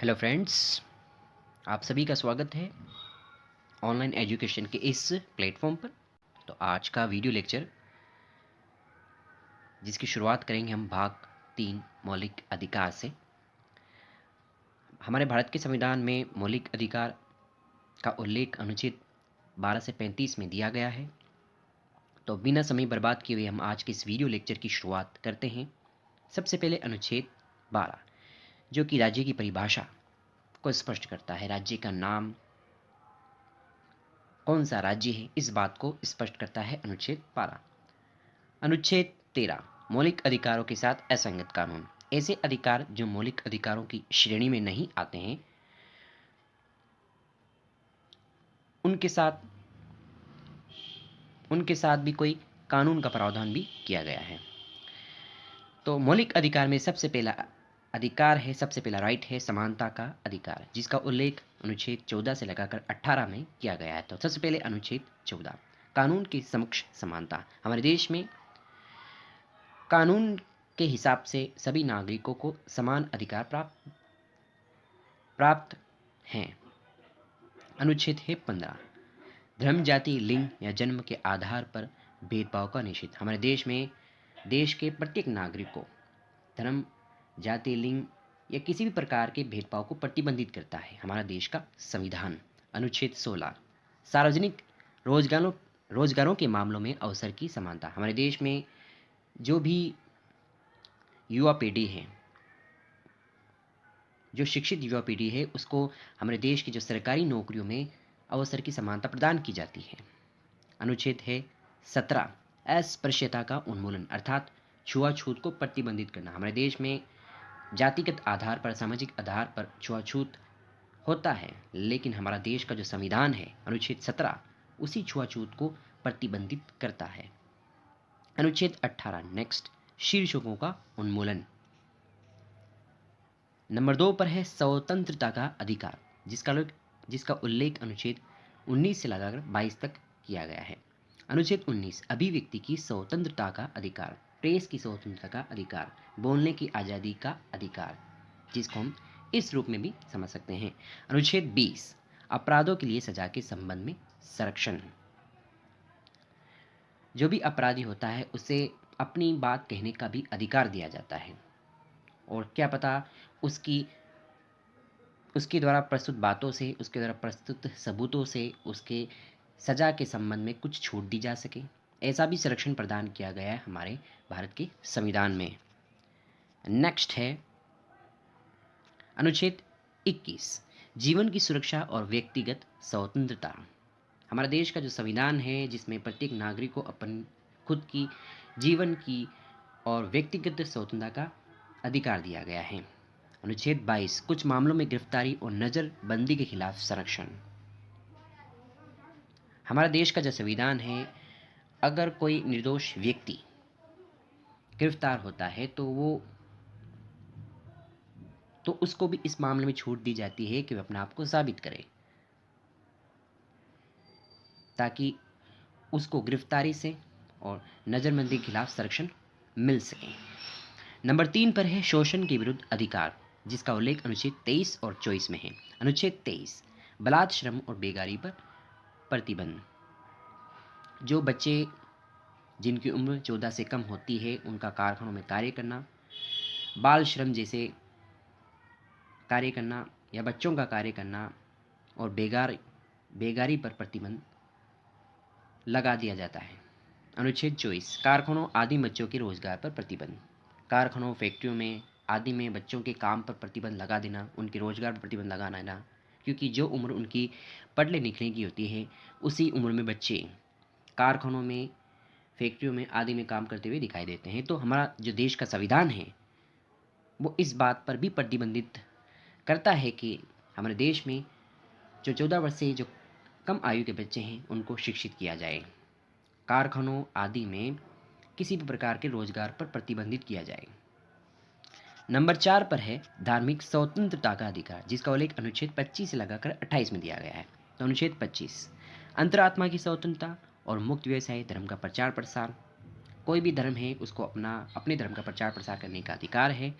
Hello friends, आप सभी का स्वागत है ऑनलाइन एजुकेशन के इस प्लेटफॉर्म पर। तो आज का वीडियो लेक्चर जिसकी शुरुआत करेंगे हम भाग 3 मौलिक अधिकार से। हमारे भारत के संविधान में मौलिक अधिकार का उल्लेख अनुच्छेद 12 से 35 में दिया गया है। तो बिना समय बर्बाद किए हुए हम आज के इस वीडियो लेक्चर की शुरुआत करते हैं। सबसे पहले अनुच्छेद 12 जो कि राज्य की परिभाषा को स्पष्ट करता है। राज्य का नाम, कौन सा राज्य है, इस बात को स्पष्ट करता है अनुच्छेद 12। अनुच्छेद 13 मौलिक अधिकारों के साथ असंगत कानून। ऐसे अधिकार जो मौलिक अधिकारों की श्रेणी में नहीं आते हैं उनके साथ भी कोई कानून का प्रावधान भी किया गया है। तो मौलिक अधिकार में सबसे पहला अधिकार है, सबसे पहला राइट है समानता का अधिकार, जिसका उल्लेख अनुच्छेद 14 से लगाकर 18 में किया गया है। तो सबसे पहले अनुच्छेद 14 कानून के समक्ष समानता। हमारे देश में कानून के हिसाब से सभी नागरिकों को समान अधिकार प्राप्त हैं। अनुच्छेद है 15 धर्म, जाति, लिंग या जन्म के आधार पर भेदभाव का निषेध। हमारे देश में देश के प्रत्येक नागरिक को धर्म, जाति, लिंग या किसी भी प्रकार के भेदभाव को प्रतिबंधित करता है हमारा देश का संविधान। अनुच्छेद 16 सार्वजनिक रोजगारों के मामलों में अवसर की समानता। हमारे देश में जो भी युवा पीढ़ी है, जो शिक्षित युवा पीढ़ी है, उसको हमारे देश की जो सरकारी नौकरियों में अवसर की समानता प्रदान की जाती है। अनुच्छेद है 17 अस्पृश्यता का उन्मूलन अर्थात छुआछूत को प्रतिबंधित करना। हमारे देश में जातिगत आधार पर, सामाजिक आधार पर छुआछूत होता है, लेकिन हमारा देश का जो संविधान है अनुच्छेद 17 उसी छुआछूत को प्रतिबंधित करता है। अनुच्छेद 18 नेक्स्ट शीर्षकों का उन्मूलन। नंबर 2 पर है स्वतंत्रता का अधिकार, जिसका उल्लेख अनुच्छेद 19 से लगाकर 22 तक किया गया है। अनुच्छेद 19 अभिव्यक्ति की स्वतंत्रता का अधिकार, प्रेस की स्वतंत्रता का अधिकार, बोलने की आज़ादी का अधिकार, जिसको हम इस रूप में भी समझ सकते हैं। अनुच्छेद 20 अपराधों के लिए सजा के संबंध में संरक्षण। जो भी अपराधी होता है उसे अपनी बात कहने का भी अधिकार दिया जाता है, और क्या पता उसकी उसके द्वारा प्रस्तुत बातों से, उसके द्वारा प्रस्तुत सबूतों से उसके सजा के संबंध में कुछ छूट दी जा सके। ऐसा भी संरक्षण प्रदान किया गया है हमारे भारत के संविधान में। नेक्स्ट है अनुच्छेद 21 जीवन की सुरक्षा और व्यक्तिगत स्वतंत्रता। हमारा देश का जो संविधान है, जिसमें प्रत्येक नागरिक को अपन खुद की जीवन की और व्यक्तिगत स्वतंत्रता का अधिकार दिया गया है। अनुच्छेद 22 कुछ मामलों में गिरफ्तारी और नजरबंदी के खिलाफ संरक्षण। हमारा देश का जो संविधान है, अगर कोई निर्दोष व्यक्ति गिरफ्तार होता है तो उसको भी इस मामले में छूट दी जाती है कि वह अपने आप को साबित करे, ताकि उसको गिरफ्तारी से और नजरबंदी के खिलाफ संरक्षण मिल सके। नंबर 3 पर है शोषण के विरुद्ध अधिकार, जिसका उल्लेख अनुच्छेद 23 और 24 में है। अनुच्छेद 23 बलात् श्रम और बेगारी पर प्रतिबंध। जो बच्चे जिनकी उम्र 14 से कम होती है उनका कारखानों में कार्य करना, बाल श्रम जैसे कार्य करना या बच्चों का कार्य करना और बेगारी पर प्रतिबंध लगा दिया जाता है। अनुच्छेद 24 कारखानों आदि बच्चों के रोजगार पर प्रतिबंध। कारखानों, फैक्ट्रियों में आदि में बच्चों के काम पर प्रतिबंध लगा देना, उनके रोजगार पर प्रतिबंध लगा देना, क्योंकि जो उम्र उनकी पढ़ने लिखने की होती है उसी उम्र में बच्चे कारखानों में, फैक्ट्रियों में आदि में काम करते हुए दिखाई देते हैं। तो हमारा जो देश का संविधान है वो इस बात पर भी प्रतिबंधित करता है कि हमारे देश में जो 14 वर्ष से जो कम आयु के बच्चे हैं उनको शिक्षित किया जाए, कारखानों आदि में किसी भी प्रकार के रोजगार पर प्रतिबंधित किया जाए। नंबर 4 पर है धार्मिक स्वतंत्रता का अधिकार, जिसका उल्लेख अनुच्छेद 25 से लगाकर 28 में दिया गया है। तो अनुच्छेद 25 अंतरात्मा की स्वतंत्रता और मुक्त व्यवसाय, धर्म का प्रचार प्रसार। कोई भी धर्म है उसको अपने धर्म का प्रचार प्रसार करने का अधिकार है,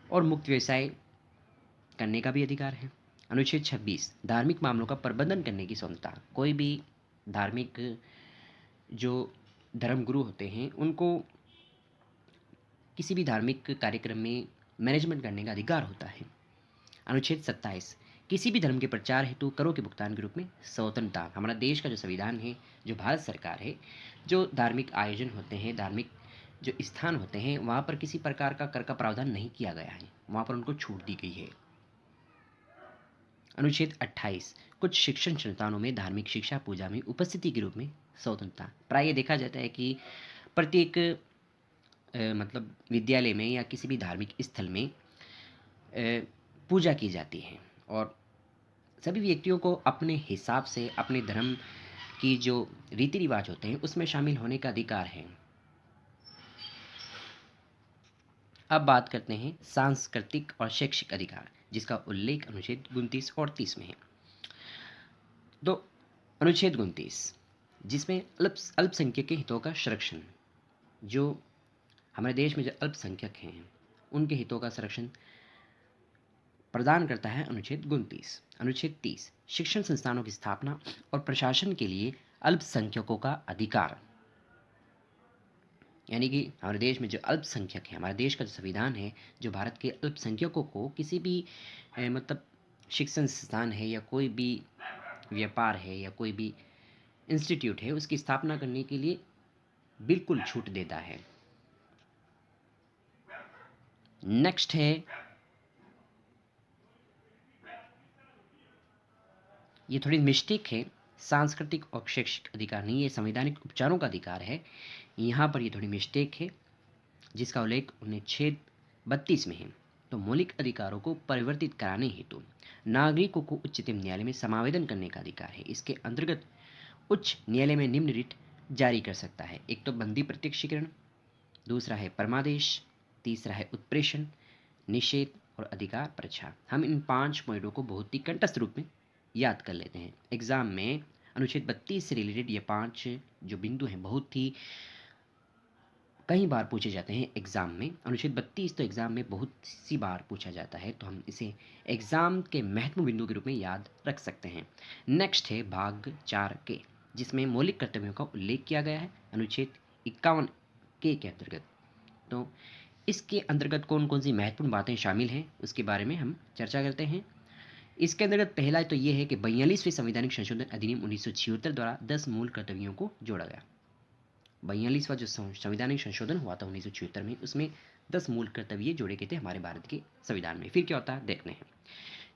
और मुक्त व्यवसाय करने का भी अधिकार है। अनुच्छेद 26 धार्मिक मामलों का प्रबंधन करने की स्वतंत्रता। कोई भी धार्मिक जो धर्मगुरु होते हैं उनको किसी भी धार्मिक कार्यक्रम में मैनेजमेंट करने का अधिकार होता है। अनुच्छेद 27 किसी भी धर्म के प्रचार हेतु करों के भुगतान के रूप में स्वतंत्रता। हमारा देश का जो संविधान है, जो भारत सरकार है, जो धार्मिक आयोजन होते हैं, धार्मिक जो स्थान होते हैं, वहाँ पर किसी प्रकार का कर का प्रावधान नहीं किया गया है, वहाँ पर उनको छूट दी गई है। अनुच्छेद 28 कुछ शिक्षण संस्थानों में धार्मिक शिक्षा पूजा में उपस्थिति के रूप में स्वतंत्रता। प्राय देखा जाता है कि प्रत्येक मतलब विद्यालय में या किसी भी धार्मिक स्थल में पूजा की जाती है और सभी व्यक्तियों को अपने हिसाब से अपने धर्म की जो रीति रिवाज होते हैं उसमें शामिल होने का अधिकार है। अब बात करते हैं सांस्कृतिक और शैक्षिक अधिकार, जिसका उल्लेख अनुच्छेद 29 और 30 में है। तो अनुच्छेद 29 जिसमें अल्पसंख्यक के हितों का संरक्षण, जो हमारे देश में जो अल्पसंख्यक हैं उनके हितों का संरक्षण प्रदान करता है अनुच्छेद 29। अनुच्छेद 30 शिक्षण संस्थानों की स्थापना और प्रशासन के लिए अल्पसंख्यकों का अधिकार। यानी कि हमारे देश में जो अल्पसंख्यक है, हमारे देश का जो संविधान है, जो भारत के अल्पसंख्यकों को किसी भी मतलब शिक्षण संस्थान है या कोई भी व्यापार है या कोई भी इंस्टीट्यूट है उसकी स्थापना करने के लिए बिल्कुल छूट देता है। नेक्स्ट है, ये थोड़ी मिस्टेक है, सांस्कृतिक और शैक्षिक अधिकार नहीं, ये संवैधानिक उपचारों का अधिकार है। यहाँ पर ये थोड़ी मिस्टेक है जिसका उल्लेख अनुच्छेद 32 में है। तो मौलिक अधिकारों को परिवर्तित कराने हेतु नागरिकों को उच्चतम न्यायालय में समावेदन करने का अधिकार है। इसके अंतर्गत उच्च न्यायालय में निम्न रिट जारी कर सकता है। एक तो बंदी प्रत्यक्षीकरण, दूसरा है परमादेश, तीसरा है उत्प्रेषण, निषेध और अधिकार परीक्षा। हम इन 5 पॉइंटों को बहुत ही कंठस्थ रूप में याद कर लेते हैं। एग्जाम में अनुच्छेद 32 से रिलेटेड ये 5 जो बिंदु हैं बहुत ही कई बार पूछे जाते हैं एग्जाम में। अनुच्छेद 32 तो एग्जाम में बहुत सी बार पूछा जाता है, तो हम इसे एग्जाम के महत्वपूर्ण बिंदु के रूप में याद रख सकते हैं। नेक्स्ट है भाग 4 के, जिसमें मौलिक कर्तव्यों का उल्लेख किया गया है अनुच्छेद 51 के अंतर्गत। तो इसके अंतर्गत कौन कौन सी महत्वपूर्ण बातें शामिल हैं उसके बारे में हम चर्चा करते हैं। इसके अंतर्गत पहला तो ये है कि 42वें संवैधानिक संशोधन अधिनियम 1976 द्वारा 10 मूल कर्तव्यों को जोड़ा गया। 42वां जो संवैधानिक संशोधन हुआ था 1976 में, उसमें 10 मूल कर्तव्य जोड़े गए थे हमारे भारत के संविधान में। फिर क्या होता है देखते हैं।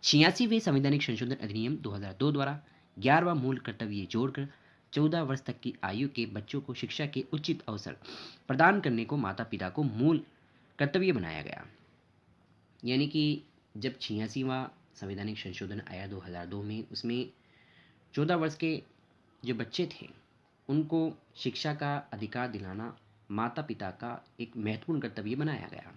86वें संवैधानिक संशोधन अधिनियम 2002 द्वारा 11वां मूल कर्तव्य जोड़कर 14 वर्ष तक की आयु के बच्चों को शिक्षा के उचित अवसर प्रदान करने को माता पिता को मूल कर्तव्य बनाया गया। यानी कि जब 86वां संवैधानिक संशोधन आया 2002 में, उसमें 14 वर्ष के जो बच्चे थे उनको शिक्षा का अधिकार दिलाना माता पिता का एक महत्वपूर्ण कर्तव्य बनाया गया।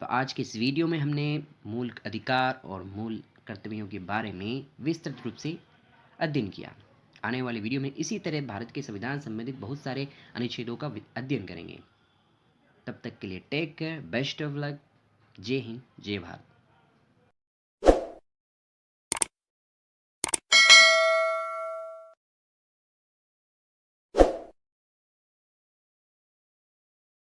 तो आज के इस वीडियो में हमने मूल अधिकार और मूल कर्तव्यों के बारे में विस्तृत रूप से अध्ययन किया। आने वाले वीडियो में इसी तरह भारत के संविधान संबंधित बहुत सारे अनुच्छेदों का अध्ययन करेंगे। तब तक के लिए take care, best of luck, जय हिंद, जय भारत।